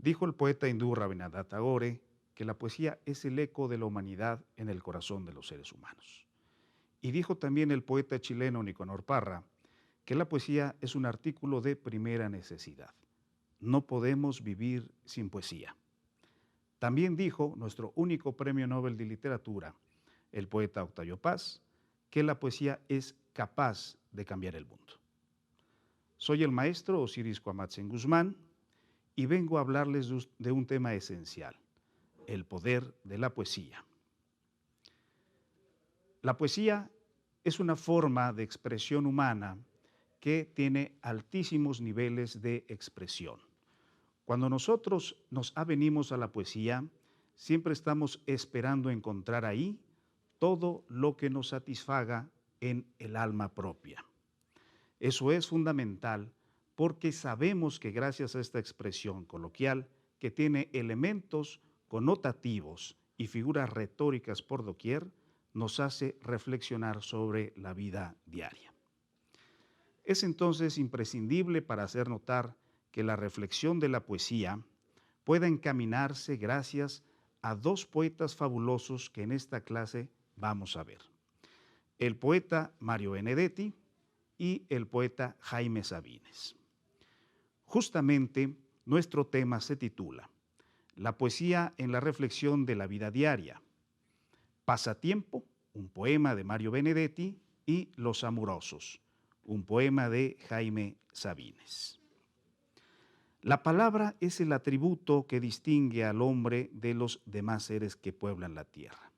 Dijo el poeta hindú Rabindranath Tagore que la poesía es el eco de la humanidad en el corazón de los seres humanos. Y dijo también el poeta chileno Nicanor Parra que la poesía es un artículo de primera necesidad. No podemos vivir sin poesía. También dijo nuestro único premio Nobel de Literatura, el poeta Octavio Paz, que la poesía es capaz de cambiar el mundo. Soy el maestro Osiris Cuamatzen Guzmán y vengo a hablarles de un tema esencial, el poder de la poesía. La poesía es una forma de expresión humana que tiene altísimos niveles de expresión. Cuando nosotros nos avenimos a la poesía, siempre estamos esperando encontrar ahí todo lo que nos satisfaga en el alma propia. Eso es fundamental porque sabemos que gracias a esta expresión coloquial, que tiene elementos connotativos y figuras retóricas por doquier, nos hace reflexionar sobre la vida diaria. Es entonces imprescindible para hacer notar que la reflexión de la poesía pueda encaminarse gracias a dos poetas fabulosos que en esta clase vamos a ver. El poeta Mario Benedetti y el poeta Jaime Sabines. Justamente nuestro tema se titula La poesía en la reflexión de la vida diaria. Pasatiempo, un poema de Mario Benedetti, y Los Amorosos, un poema de Jaime Sabines. La palabra es el atributo que distingue al hombre de los demás seres que pueblan la tierra.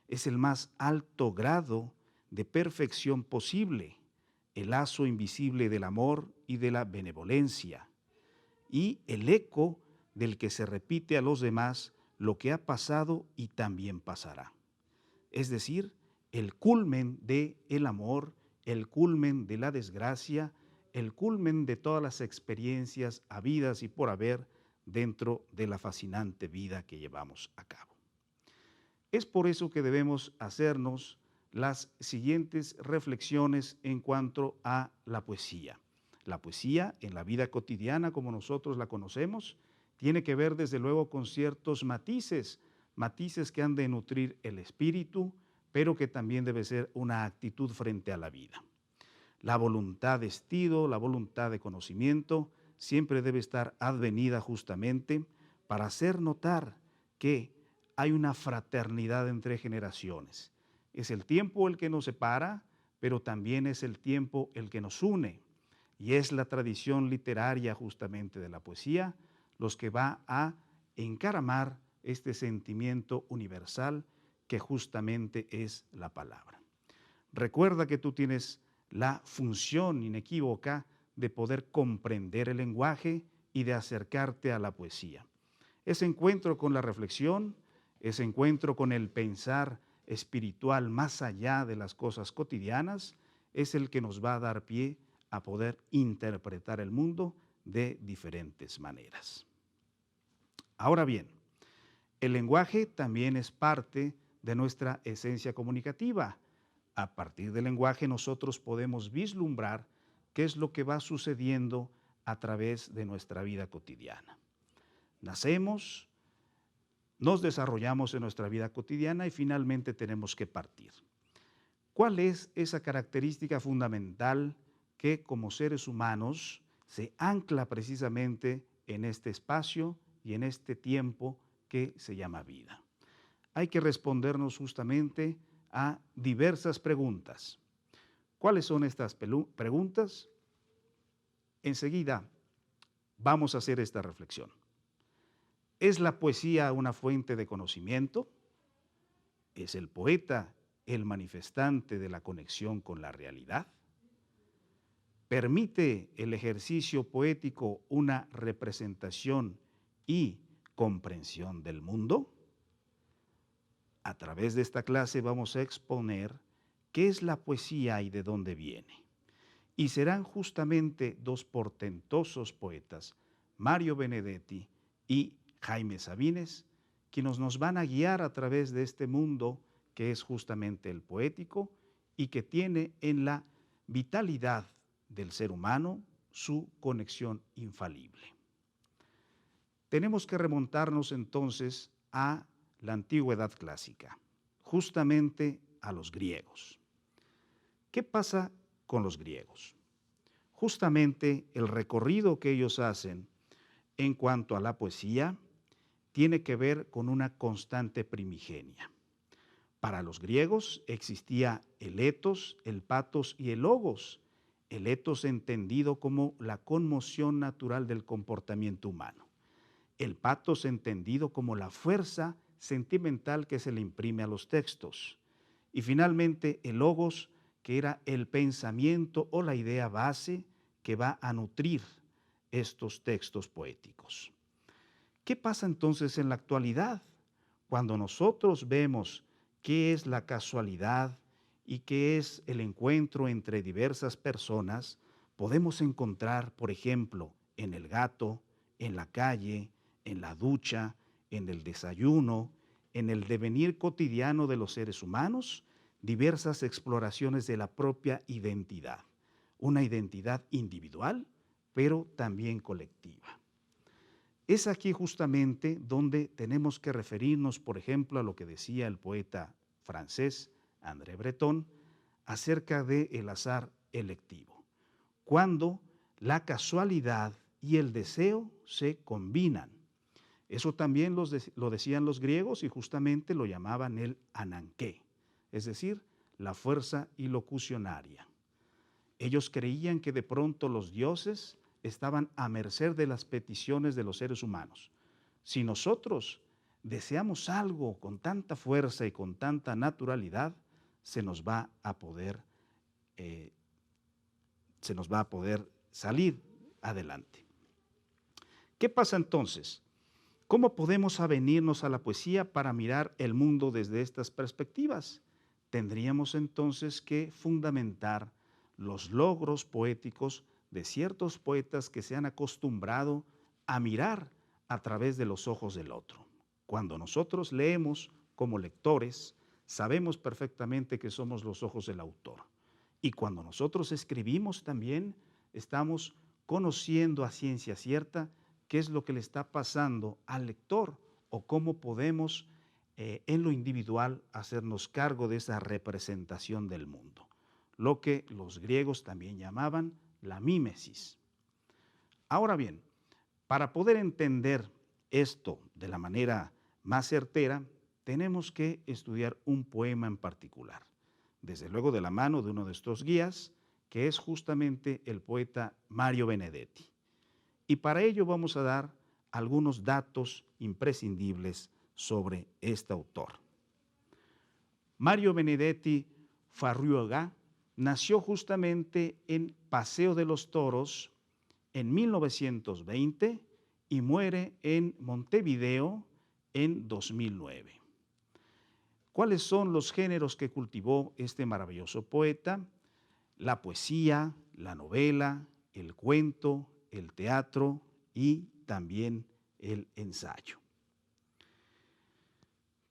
Es el más alto grado de perfección posible, el lazo invisible del amor y de la benevolencia, y el eco del que se repite a los demás lo que ha pasado y también pasará. Es decir, el culmen del amor, el culmen de la desgracia, el culmen de todas las experiencias habidas y por haber dentro de la fascinante vida que llevamos a cabo. Es por eso que debemos hacernos las siguientes reflexiones en cuanto a la poesía. La poesía en la vida cotidiana, como nosotros la conocemos, tiene que ver desde luego con ciertos matices que han de nutrir el espíritu, pero que también debe ser una actitud frente a la vida. La voluntad de estilo, la voluntad de conocimiento, siempre debe estar advenida justamente para hacer notar que hay una fraternidad entre generaciones. Es el tiempo el que nos separa, pero también es el tiempo el que nos une. Y es la tradición literaria justamente de la poesía los que va a encaramar este sentimiento universal que justamente es la palabra. Recuerda que tú tienes la función inequívoca de poder comprender el lenguaje y de acercarte a la poesía. Ese encuentro con la reflexión, ese encuentro con el pensar espiritual más allá de las cosas cotidianas, es el que nos va a dar pie a poder interpretar el mundo de diferentes maneras. Ahora bien, el lenguaje también es parte de nuestra esencia comunicativa. A partir del lenguaje nosotros podemos vislumbrar qué es lo que va sucediendo a través de nuestra vida cotidiana. Nacemos, nos desarrollamos en nuestra vida cotidiana y finalmente tenemos que partir. ¿Cuál es esa característica fundamental que como seres humanos se ancla precisamente en este espacio y en este tiempo que se llama vida? Hay que respondernos justamente a diversas preguntas. ¿Cuáles son estas preguntas? Enseguida vamos a hacer esta reflexión. ¿Es la poesía una fuente de conocimiento? ¿Es el poeta el manifestante de la conexión con la realidad? ¿Permite el ejercicio poético una representación y comprensión del mundo? A través de esta clase vamos a exponer qué es la poesía y de dónde viene. Y serán justamente dos portentosos poetas, Mario Benedetti y Jaime Sabines, quienes nos van a guiar a través de este mundo que es justamente el poético y que tiene en la vitalidad del ser humano su conexión infalible. Tenemos que remontarnos entonces a la antigüedad clásica, justamente a los griegos. ¿Qué pasa con los griegos? Justamente el recorrido que ellos hacen en cuanto a la poesía tiene que ver con una constante primigenia. Para los griegos existía el etos, el patos y el logos. El etos entendido como la conmoción natural del comportamiento humano. El patos entendido como la fuerza sentimental que se le imprime a los textos. Y finalmente el logos, que era el pensamiento o la idea base que va a nutrir estos textos poéticos. ¿Qué pasa entonces en la actualidad? Cuando nosotros vemos qué es la casualidad y qué es el encuentro entre diversas personas, podemos encontrar, por ejemplo, en el gato, en la calle, en la ducha, en el desayuno, en el devenir cotidiano de los seres humanos, diversas exploraciones de la propia identidad. Una identidad individual, pero también colectiva. Es aquí justamente donde tenemos que referirnos, por ejemplo, a lo que decía el poeta francés André Breton acerca del azar electivo, cuando la casualidad y el deseo se combinan. Eso también lo decían los griegos y justamente lo llamaban el ananqué, es decir, la fuerza ilocucionaria. Ellos creían que de pronto los dioses estaban a merced de las peticiones de los seres humanos. Si nosotros deseamos algo con tanta fuerza y con tanta naturalidad, se nos va a poder salir adelante. ¿Qué pasa entonces? ¿Cómo podemos avenirnos a la poesía para mirar el mundo desde estas perspectivas? Tendríamos entonces que fundamentar los logros poéticos de ciertos poetas que se han acostumbrado a mirar a través de los ojos del otro. Cuando nosotros leemos como lectores, sabemos perfectamente que somos los ojos del autor. Y cuando nosotros escribimos también, estamos conociendo a ciencia cierta qué es lo que le está pasando al lector o cómo podemos en lo individual hacernos cargo de esa representación del mundo, lo que los griegos también llamaban la mímesis. Ahora bien, para poder entender esto de la manera más certera, tenemos que estudiar un poema en particular, desde luego de la mano de uno de estos guías, que es justamente el poeta Mario Benedetti. Y para ello vamos a dar algunos datos imprescindibles sobre este autor. Mario Benedetti Farriuga nació justamente en Paseo de los Toros en 1920 y muere en Montevideo en 2009. ¿Cuáles son los géneros que cultivó este maravilloso poeta? La poesía, la novela, el cuento, el teatro y también el ensayo.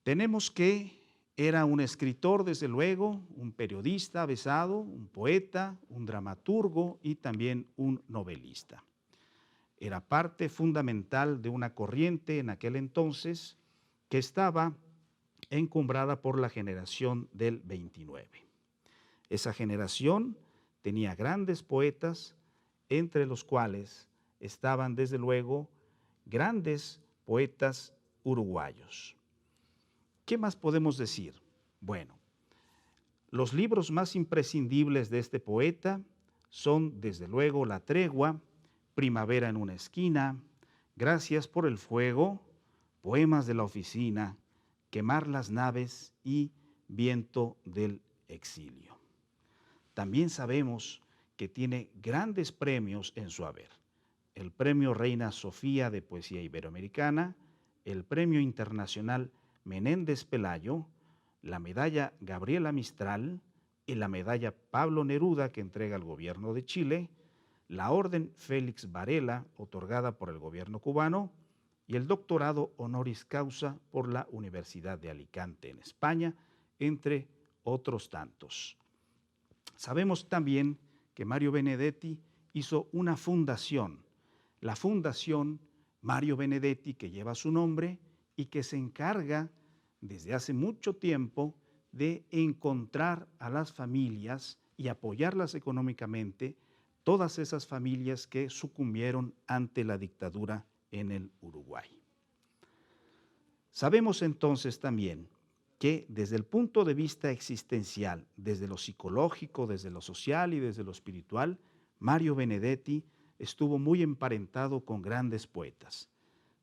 Tenemos que era un escritor, desde luego, un periodista avesado, un poeta, un dramaturgo y también un novelista. Era parte fundamental de una corriente en aquel entonces que estaba encumbrada por la generación del 29. Esa generación tenía grandes poetas, entre los cuales estaban desde luego grandes poetas uruguayos. ¿Qué más podemos decir? Bueno, los libros más imprescindibles de este poeta son desde luego La Tregua, Primavera en una esquina, Gracias por el fuego, Poemas de la oficina, Quemar las naves y Viento del exilio. También sabemos que tiene grandes premios en su haber. El Premio Reina Sofía de Poesía Iberoamericana, el Premio Internacional Menéndez Pelayo, la Medalla Gabriela Mistral y la Medalla Pablo Neruda que entrega el gobierno de Chile, la Orden Félix Varela, otorgada por el gobierno cubano, y el doctorado honoris causa por la Universidad de Alicante en España, entre otros tantos. Sabemos también que Mario Benedetti hizo una fundación, la Fundación Mario Benedetti, que lleva su nombre y que se encarga desde hace mucho tiempo de encontrar a las familias y apoyarlas económicamente, todas esas familias que sucumbieron ante la dictadura en el Uruguay. Sabemos entonces también que desde el punto de vista existencial, desde lo psicológico, desde lo social y desde lo espiritual, Mario Benedetti estuvo muy emparentado con grandes poetas,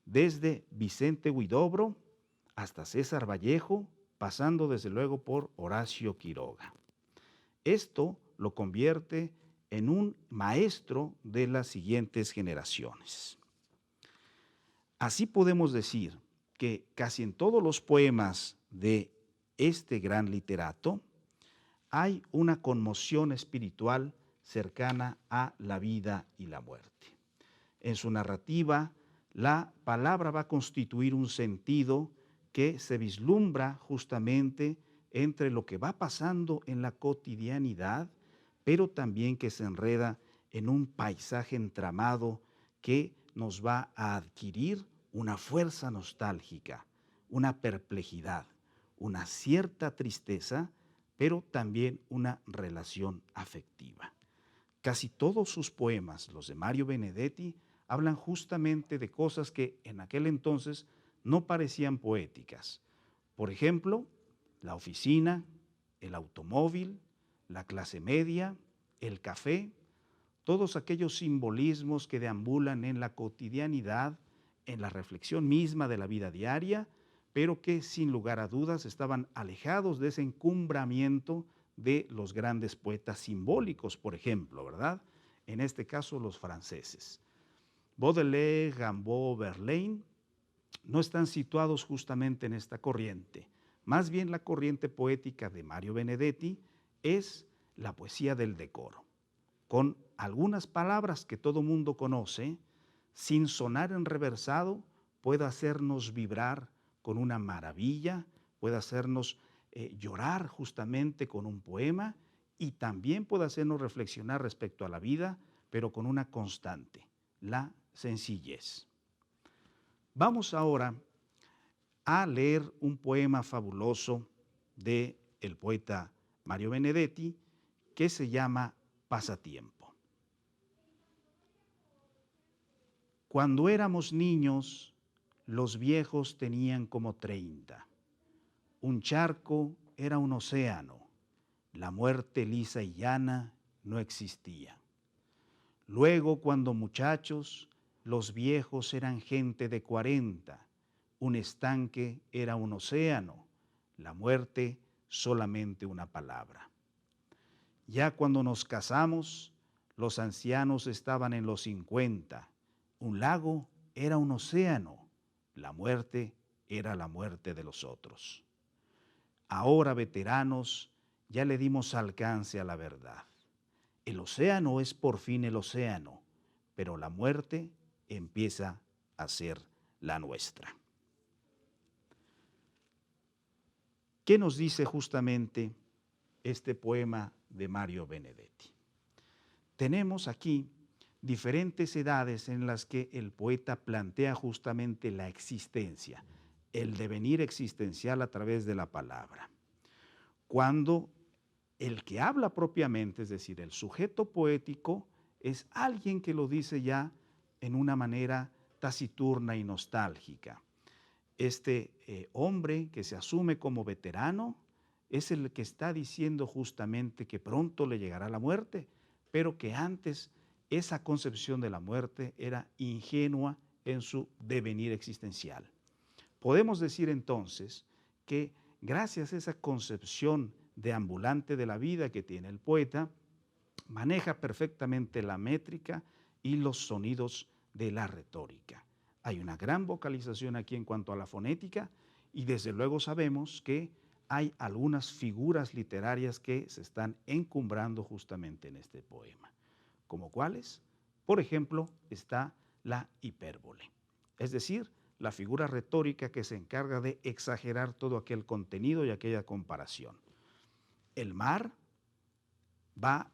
desde Vicente Huidobro hasta César Vallejo, pasando desde luego por Horacio Quiroga. Esto lo convierte en un maestro de las siguientes generaciones. Así podemos decir que casi en todos los poemas de este gran literato hay una conmoción espiritual cercana a la vida y la muerte. En su narrativa, la palabra va a constituir un sentido que se vislumbra justamente entre lo que va pasando en la cotidianidad, pero también que se enreda en un paisaje entramado que nos va a adquirir una fuerza nostálgica, una perplejidad, una cierta tristeza, pero también una relación afectiva. Casi todos sus poemas, los de Mario Benedetti, hablan justamente de cosas que en aquel entonces no parecían poéticas. Por ejemplo, la oficina, el automóvil, la clase media, el café, todos aquellos simbolismos que deambulan en la cotidianidad, en la reflexión misma de la vida diaria, pero que sin lugar a dudas estaban alejados de ese encumbramiento de los grandes poetas simbólicos, por ejemplo, ¿verdad? En este caso, los franceses. Baudelaire, Rimbaud, Verlaine no están situados justamente en esta corriente. Más bien la corriente poética de Mario Benedetti es la poesía del decoro, con algunas palabras que todo mundo conoce, sin sonar enreversado, puede hacernos vibrar con una maravilla, puede hacernos llorar justamente con un poema y también puede hacernos reflexionar respecto a la vida, pero con una constante, la sencillez. Vamos ahora a leer un poema fabuloso del poeta Mario Benedetti que se llama Pasatiempo. Cuando éramos niños, los viejos tenían como 30. Un charco era un océano, la muerte lisa y llana no existía. Luego, cuando muchachos, los viejos eran gente de 40. Un estanque era un océano, la muerte solamente una palabra. Ya cuando nos casamos, los ancianos estaban en los 50. Un lago era un océano, la muerte era la muerte de los otros. Ahora, veteranos, ya le dimos alcance a la verdad. El océano es por fin el océano, pero la muerte empieza a ser la nuestra. ¿Qué nos dice justamente este poema de Mario Benedetti? Tenemos aquí diferentes edades en las que el poeta plantea justamente la existencia, el devenir existencial a través de la palabra. Cuando el que habla propiamente, es decir, el sujeto poético, es alguien que lo dice ya en una manera taciturna y nostálgica. Este hombre que se asume como veterano es el que está diciendo justamente que pronto le llegará la muerte, pero que antes esa concepción de la muerte era ingenua en su devenir existencial. Podemos decir entonces que gracias a esa concepción deambulante de la vida que tiene el poeta, maneja perfectamente la métrica y los sonidos de la retórica. Hay una gran vocalización aquí en cuanto a la fonética y desde luego sabemos que hay algunas figuras literarias que se están encumbrando justamente en este poema. ¿Como cuáles? Por ejemplo, está la hipérbole, es decir, la figura retórica que se encarga de exagerar todo aquel contenido y aquella comparación. El mar va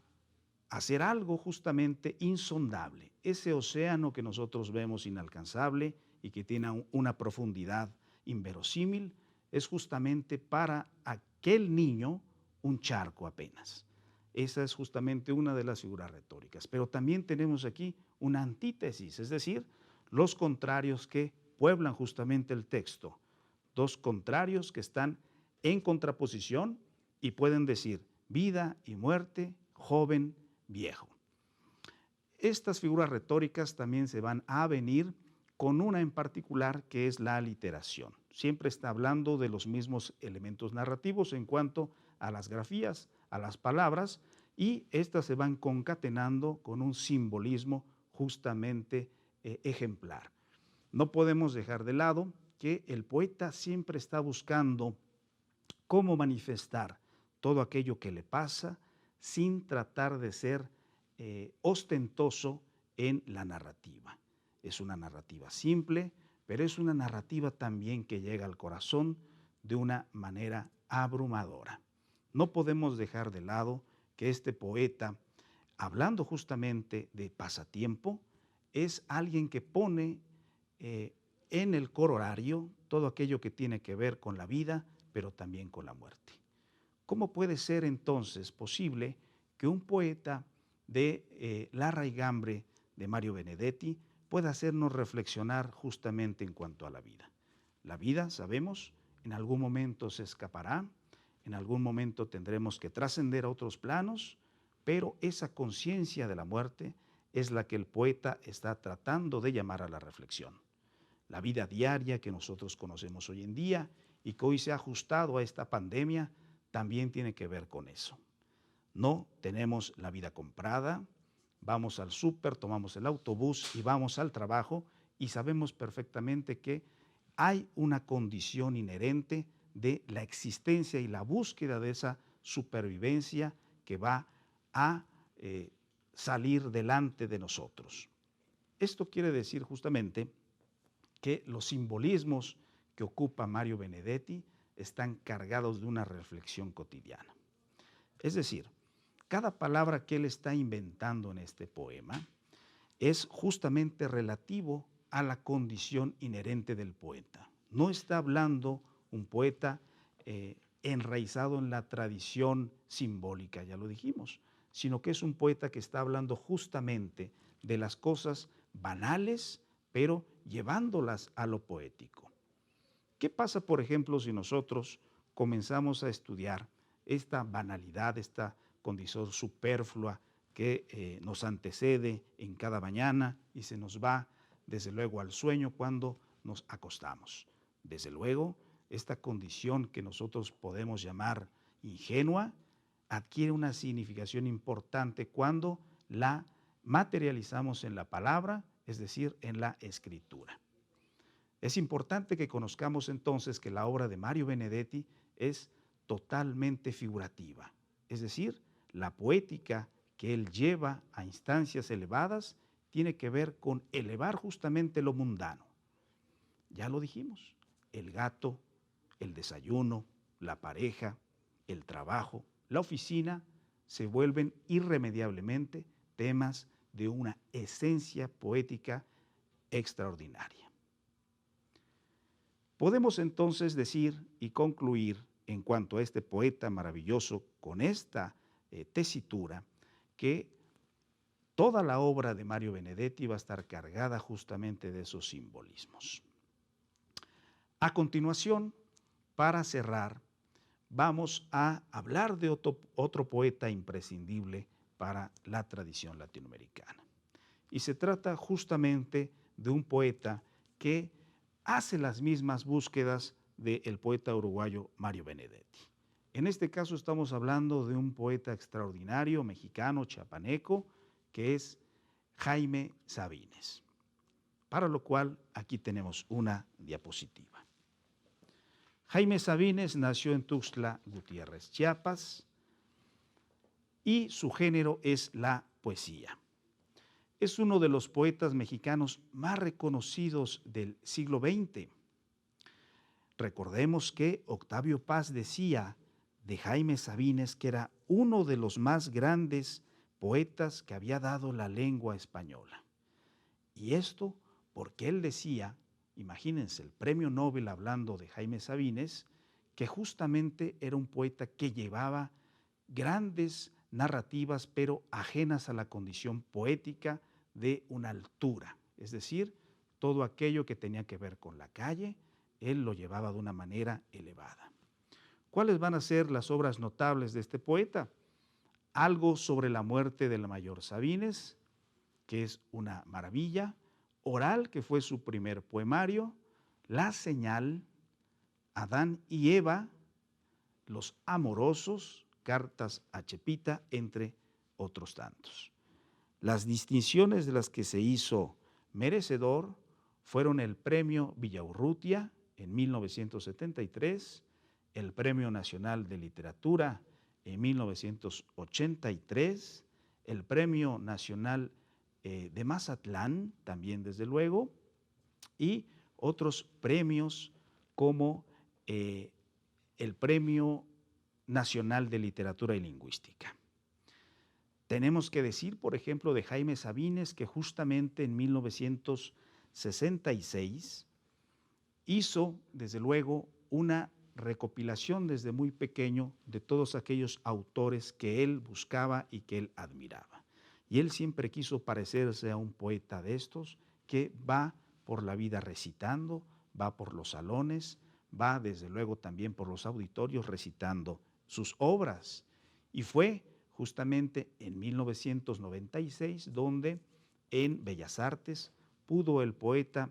a ser algo justamente insondable, ese océano que nosotros vemos inalcanzable y que tiene una profundidad inverosímil, es justamente para aquel niño un charco apenas. Esa es justamente una de las figuras retóricas. Pero también tenemos aquí una antítesis, es decir, los contrarios que pueblan justamente el texto. Dos contrarios que están en contraposición y pueden decir vida y muerte, joven, viejo. Estas figuras retóricas también se van a venir con una en particular que es la aliteración. Siempre está hablando de los mismos elementos narrativos en cuanto a las grafías, a las palabras, y estas se van concatenando con un simbolismo justamente ejemplar. No podemos dejar de lado que el poeta siempre está buscando cómo manifestar todo aquello que le pasa sin tratar de ser ostentoso en la narrativa. Es una narrativa simple, pero es una narrativa también que llega al corazón de una manera abrumadora. No podemos dejar de lado que este poeta, hablando justamente de pasatiempo, es alguien que pone en el corolario todo aquello que tiene que ver con la vida, pero también con la muerte. ¿Cómo puede ser entonces posible que un poeta de la raigambre de Mario Benedetti pueda hacernos reflexionar justamente en cuanto a la vida? La vida, sabemos, en algún momento se escapará, en algún momento tendremos que trascender a otros planos, pero esa conciencia de la muerte es la que el poeta está tratando de llamar a la reflexión. La vida diaria que nosotros conocemos hoy en día y que hoy se ha ajustado a esta pandemia también tiene que ver con eso. No tenemos la vida comprada, vamos al súper, tomamos el autobús y vamos al trabajo y sabemos perfectamente que hay una condición inherente de la existencia y la búsqueda de esa supervivencia que va a salir delante de nosotros. Esto quiere decir justamente que los simbolismos que ocupa Mario Benedetti están cargados de una reflexión cotidiana. Es decir, cada palabra que él está inventando en este poema es justamente relativo a la condición inherente del poeta. No está hablando un poeta enraizado en la tradición simbólica, ya lo dijimos, sino que es un poeta que está hablando justamente de las cosas banales, pero llevándolas a lo poético. ¿Qué pasa, por ejemplo, si nosotros comenzamos a estudiar esta banalidad, esta condición superflua que nos antecede en cada mañana y se nos va, desde luego, al sueño cuando nos acostamos? Desde luego, esta condición que nosotros podemos llamar ingenua adquiere una significación importante cuando la materializamos en la palabra, es decir, en la escritura. Es importante que conozcamos entonces que la obra de Mario Benedetti es totalmente figurativa, es decir, la poética que él lleva a instancias elevadas tiene que ver con elevar justamente lo mundano. Ya lo dijimos, el gato, el desayuno, la pareja, el trabajo, la oficina, se vuelven irremediablemente temas de una esencia poética extraordinaria. Podemos entonces decir y concluir en cuanto a este poeta maravilloso con esta tesitura que toda la obra de Mario Benedetti va a estar cargada justamente de esos simbolismos. A continuación, para cerrar, vamos a hablar de otro poeta imprescindible para la tradición latinoamericana. Y se trata justamente de un poeta que hace las mismas búsquedas del poeta uruguayo Mario Benedetti. En este caso estamos hablando de un poeta extraordinario, mexicano, chiapaneco, que es Jaime Sabines. Para lo cual aquí tenemos una diapositiva. Jaime Sabines nació en Tuxtla Gutiérrez, Chiapas, y su género es la poesía. Es uno de los poetas mexicanos más reconocidos del siglo XX. Recordemos que Octavio Paz decía de Jaime Sabines que era uno de los más grandes poetas que había dado la lengua española. Y esto porque él decía, imagínense, el premio Nobel hablando de Jaime Sabines, que justamente era un poeta que llevaba grandes narrativas, pero ajenas a la condición poética de una altura. Es decir, todo aquello que tenía que ver con la calle, él lo llevaba de una manera elevada. ¿Cuáles van a ser las obras notables de este poeta? Algo sobre la muerte del mayor Sabines, que es una maravilla, Oral, que fue su primer poemario, La señal, Adán y Eva, Los amorosos, Cartas a Chepita, entre otros tantos. Las distinciones de las que se hizo merecedor fueron el Premio Villaurrutia en 1973, el Premio Nacional de Literatura en 1983, el Premio Nacional de Mazatlán, también desde luego, y otros premios como el Premio Nacional de Literatura y Lingüística. Tenemos que decir, por ejemplo, de Jaime Sabines, que justamente en 1966 hizo, desde luego, una recopilación desde muy pequeño de todos aquellos autores que él buscaba y que él admiraba. Y él siempre quiso parecerse a un poeta de estos que va por la vida recitando, va por los salones, va desde luego también por los auditorios recitando sus obras. Y fue justamente en 1996 donde en Bellas Artes pudo el poeta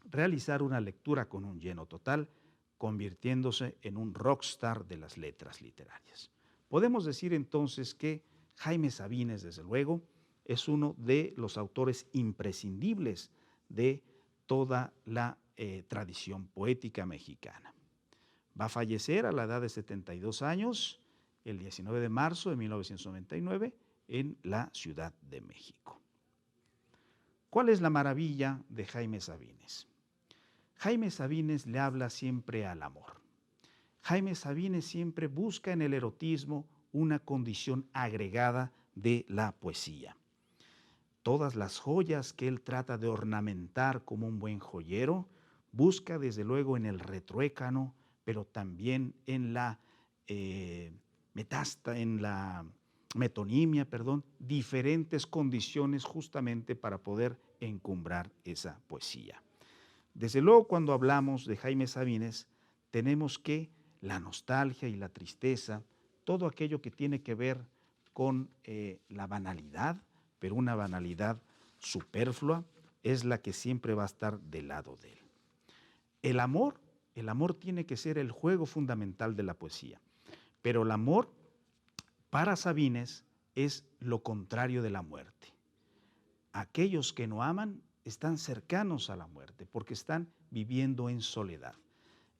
realizar una lectura con un lleno total, convirtiéndose en un rockstar de las letras literarias. Podemos decir entonces que Jaime Sabines, desde luego, es uno de los autores imprescindibles de toda la tradición poética mexicana. Va a fallecer a la edad de 72 años, el 19 de marzo de 1999, en la Ciudad de México. ¿Cuál es la maravilla de Jaime Sabines? Jaime Sabines le habla siempre al amor. Jaime Sabines siempre busca en el erotismo una condición agregada de la poesía. Todas las joyas que él trata de ornamentar como un buen joyero, busca desde luego en el retruécano, pero también en la metonimia, diferentes condiciones justamente para poder encumbrar esa poesía. Desde luego, cuando hablamos de Jaime Sabines, tenemos que la nostalgia y la tristeza, todo aquello que tiene que ver con la banalidad, pero una banalidad superflua, es la que siempre va a estar del lado de él. El amor tiene que ser el juego fundamental de la poesía, pero el amor para Sabines es lo contrario de la muerte. Aquellos que no aman están cercanos a la muerte porque están viviendo en soledad.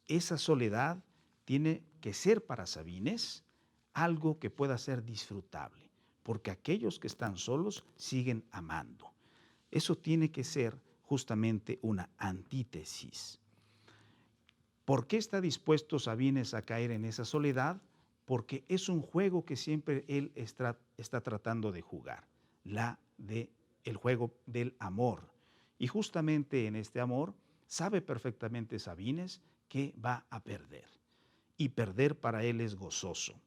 Esa soledad tiene que ser para Sabines algo que pueda ser disfrutable, porque aquellos que están solos siguen amando. Eso tiene que ser justamente una antítesis. ¿Por qué está dispuesto Sabines a caer en esa soledad? Porque es un juego que siempre él está tratando de jugar, el juego del amor. Y justamente en este amor sabe perfectamente Sabines que va a perder. Y perder para él es gozoso.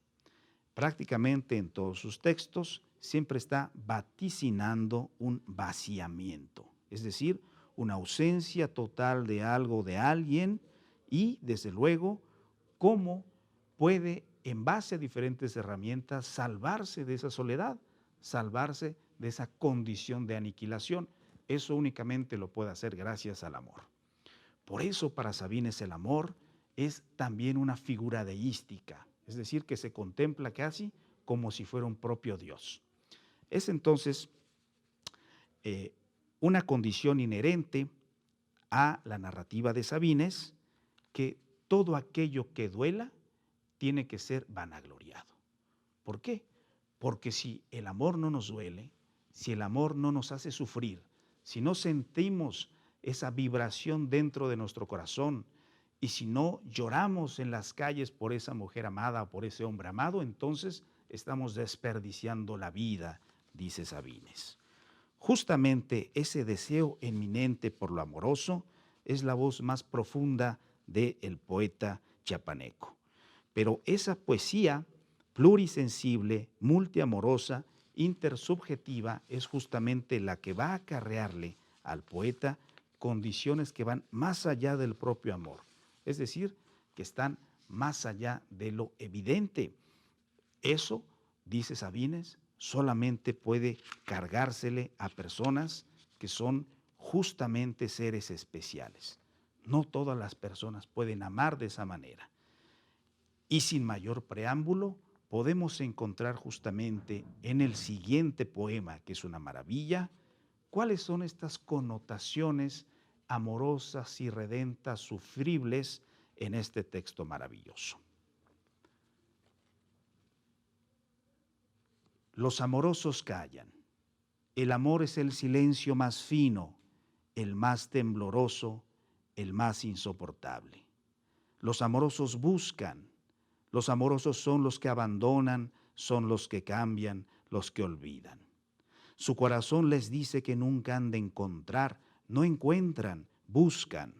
Prácticamente en todos sus textos siempre está vaticinando un vaciamiento, es decir, una ausencia total de algo, de alguien, y desde luego cómo puede, en base a diferentes herramientas, salvarse de esa soledad, salvarse de esa condición de aniquilación. Eso únicamente lo puede hacer gracias al amor. Por eso para Sabines el amor es también una figura deística, es decir, que se contempla casi como si fuera un propio Dios. Es entonces una condición inherente a la narrativa de Sabines que todo aquello que duela tiene que ser vanagloriado. ¿Por qué? Porque si el amor no nos duele, si el amor no nos hace sufrir, si no sentimos esa vibración dentro de nuestro corazón y si no lloramos en las calles por esa mujer amada o por ese hombre amado, entonces estamos desperdiciando la vida, dice Sabines. Justamente ese deseo eminente por lo amoroso es la voz más profunda del poeta chiapaneco. Pero esa poesía plurisensible, multiamorosa, intersubjetiva, es justamente la que va a acarrearle al poeta condiciones que van más allá del propio amor, es decir, que están más allá de lo evidente. Eso, dice Sabines, solamente puede cargársele a personas que son justamente seres especiales. No todas las personas pueden amar de esa manera. Y sin mayor preámbulo, podemos encontrar justamente en el siguiente poema, que es una maravilla, cuáles son estas connotaciones amorosas y redentas, sufribles en este texto maravilloso. Los amorosos callan. El amor es el silencio más fino, el más tembloroso, el más insoportable. Los amorosos buscan. Los amorosos son los que abandonan, son los que cambian, los que olvidan. Su corazón les dice que nunca han de encontrar, no encuentran, buscan.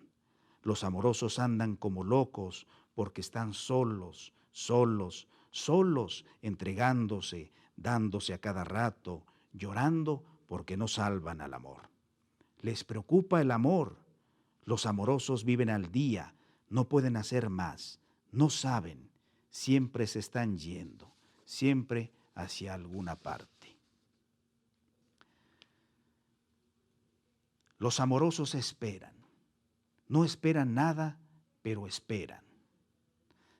Los amorosos andan como locos porque están solos, solos, solos, entregándose, dándose a cada rato, llorando porque no salvan al amor. Les preocupa el amor. Los amorosos viven al día, no pueden hacer más, no saben, siempre se están yendo, siempre hacia alguna parte. Los amorosos esperan, no esperan nada, pero esperan.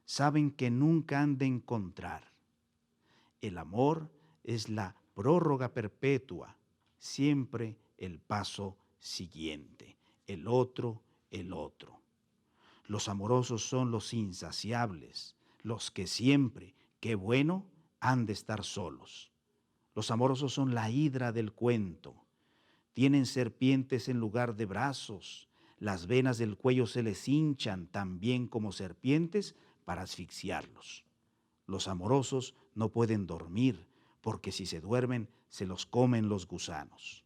Saben que nunca han de encontrar. El amor es la prórroga perpetua, siempre el paso siguiente, el otro, el otro. Los amorosos son los insaciables, los que siempre, qué bueno, han de estar solos. Los amorosos son la hidra del cuento. Tienen serpientes en lugar de brazos. Las venas del cuello se les hinchan también como serpientes para asfixiarlos. Los amorosos no pueden dormir, porque si se duermen se los comen los gusanos.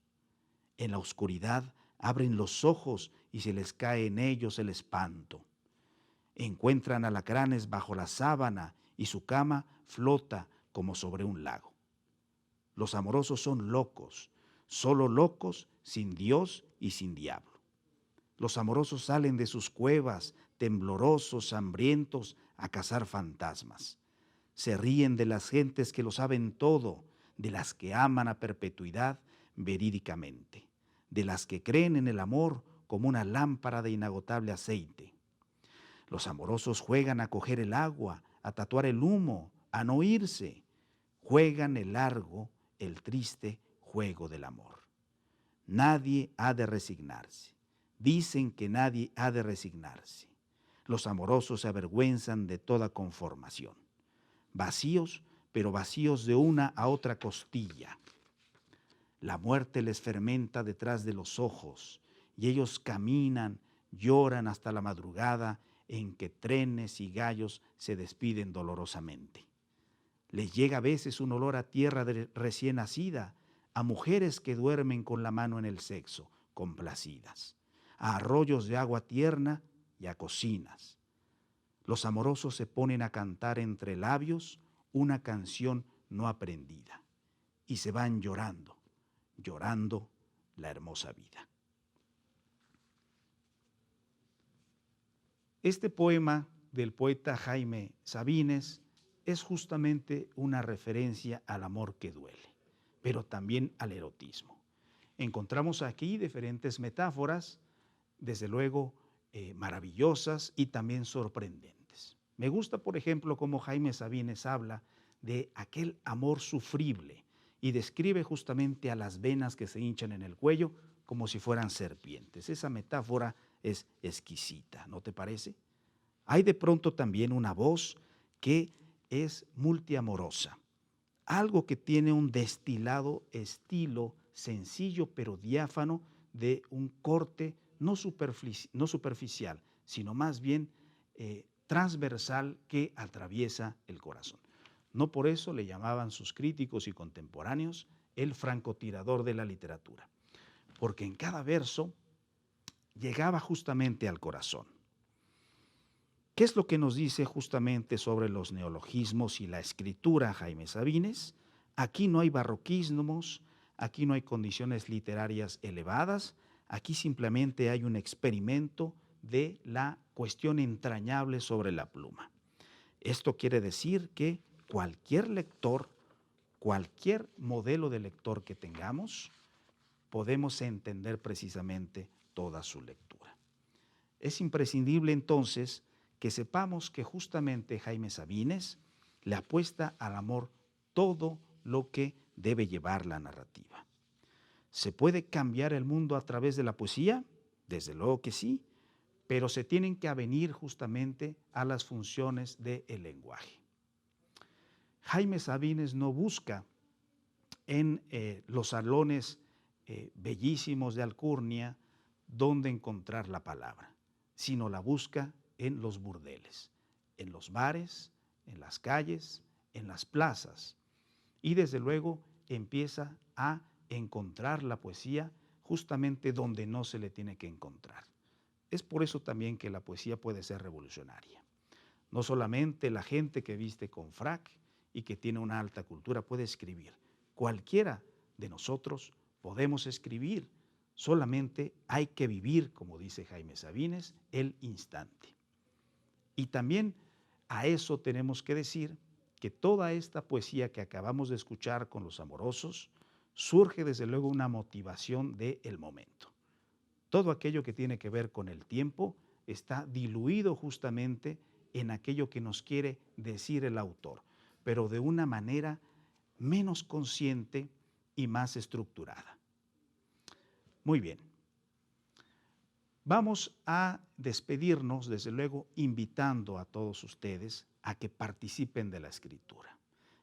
En la oscuridad abren los ojos y se les cae en ellos el espanto. Encuentran alacranes bajo la sábana y su cama flota como sobre un lago. Los amorosos son locos, solo locos, sin Dios y sin diablo. Los amorosos salen de sus cuevas, temblorosos, hambrientos, a cazar fantasmas. Se ríen de las gentes que lo saben todo, de las que aman a perpetuidad verídicamente, de las que creen en el amor como una lámpara de inagotable aceite. Los amorosos juegan a coger el agua, a tatuar el humo, a no irse. Juegan el largo, el triste juego del amor. Nadie ha de resignarse. Dicen que nadie ha de resignarse. Los amorosos se avergüenzan de toda conformación. Vacíos, pero vacíos de una a otra costilla. La muerte les fermenta detrás de los ojos y ellos caminan, lloran hasta la madrugada en que trenes y gallos se despiden dolorosamente. Les llega a veces un olor a tierra recién nacida, a mujeres que duermen con la mano en el sexo, complacidas, a arroyos de agua tierna y a cocinas. Los amorosos se ponen a cantar entre labios una canción no aprendida y se van llorando, llorando la hermosa vida. Este poema del poeta Jaime Sabines es justamente una referencia al amor que duele, pero también al erotismo. Encontramos aquí diferentes metáforas, desde luego maravillosas y también sorprendentes. Me gusta, por ejemplo, cómo Jaime Sabines habla de aquel amor sufrible y describe justamente a las venas que se hinchan en el cuello como si fueran serpientes. Esa metáfora es exquisita, ¿no te parece? Hay de pronto también una voz que es multiamorosa, algo que tiene un destilado estilo sencillo pero diáfano de un corte no superficial, sino más bien transversal que atraviesa el corazón. No por eso le llamaban sus críticos y contemporáneos el francotirador de la literatura, porque en cada verso llegaba justamente al corazón. ¿Qué es lo que nos dice justamente sobre los neologismos y la escritura Jaime Sabines? Aquí no hay barroquismos, aquí no hay condiciones literarias elevadas, aquí simplemente hay un experimento de la cuestión entrañable sobre la pluma. Esto quiere decir que cualquier lector, cualquier modelo de lector que tengamos, podemos entender precisamente toda su lectura. Es imprescindible entonces que sepamos que justamente Jaime Sabines le apuesta al amor todo lo que debe llevar la narrativa. ¿Se puede cambiar el mundo a través de la poesía? Desde luego que sí, pero se tienen que avenir justamente a las funciones del lenguaje. Jaime Sabines no busca en los salones bellísimos de Alcurnia donde encontrar la palabra, sino la busca en los burdeles, en los bares, en las calles, en las plazas. Y desde luego empieza a encontrar la poesía justamente donde no se le tiene que encontrar. Es por eso también que la poesía puede ser revolucionaria. No solamente la gente que viste con frac y que tiene una alta cultura puede escribir. Cualquiera de nosotros podemos escribir. Solamente hay que vivir, como dice Jaime Sabines, el instante. Y también a eso tenemos que decir que toda esta poesía que acabamos de escuchar con los amorosos surge desde luego una motivación del momento. Todo aquello que tiene que ver con el tiempo está diluido justamente en aquello que nos quiere decir el autor, pero de una manera menos consciente y más estructurada. Muy bien. Vamos a despedirnos, desde luego, invitando a todos ustedes a que participen de la escritura.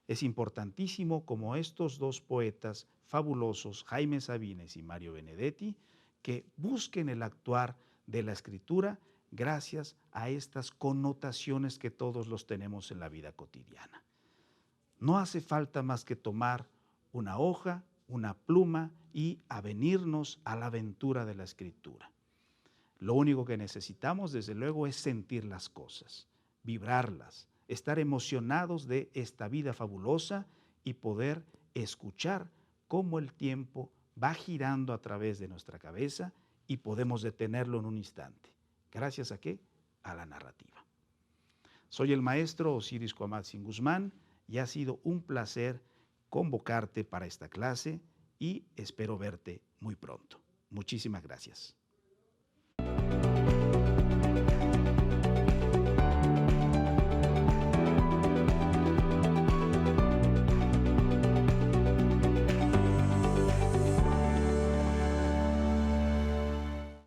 Es importantísimo como estos dos poetas fabulosos, Jaime Sabines y Mario Benedetti, que busquen el actuar de la escritura gracias a estas connotaciones que todos los tenemos en la vida cotidiana. No hace falta más que tomar una hoja, una pluma y avenirnos a la aventura de la escritura. Lo único que necesitamos, desde luego, es sentir las cosas, vibrarlas, estar emocionados de esta vida fabulosa y poder escuchar cómo el tiempo va girando a través de nuestra cabeza y podemos detenerlo en un instante. ¿Gracias a qué? A la narrativa. Soy el maestro Osiris Cuamatzin Guzmán y ha sido un placer convocarte para esta clase y espero verte muy pronto. Muchísimas gracias.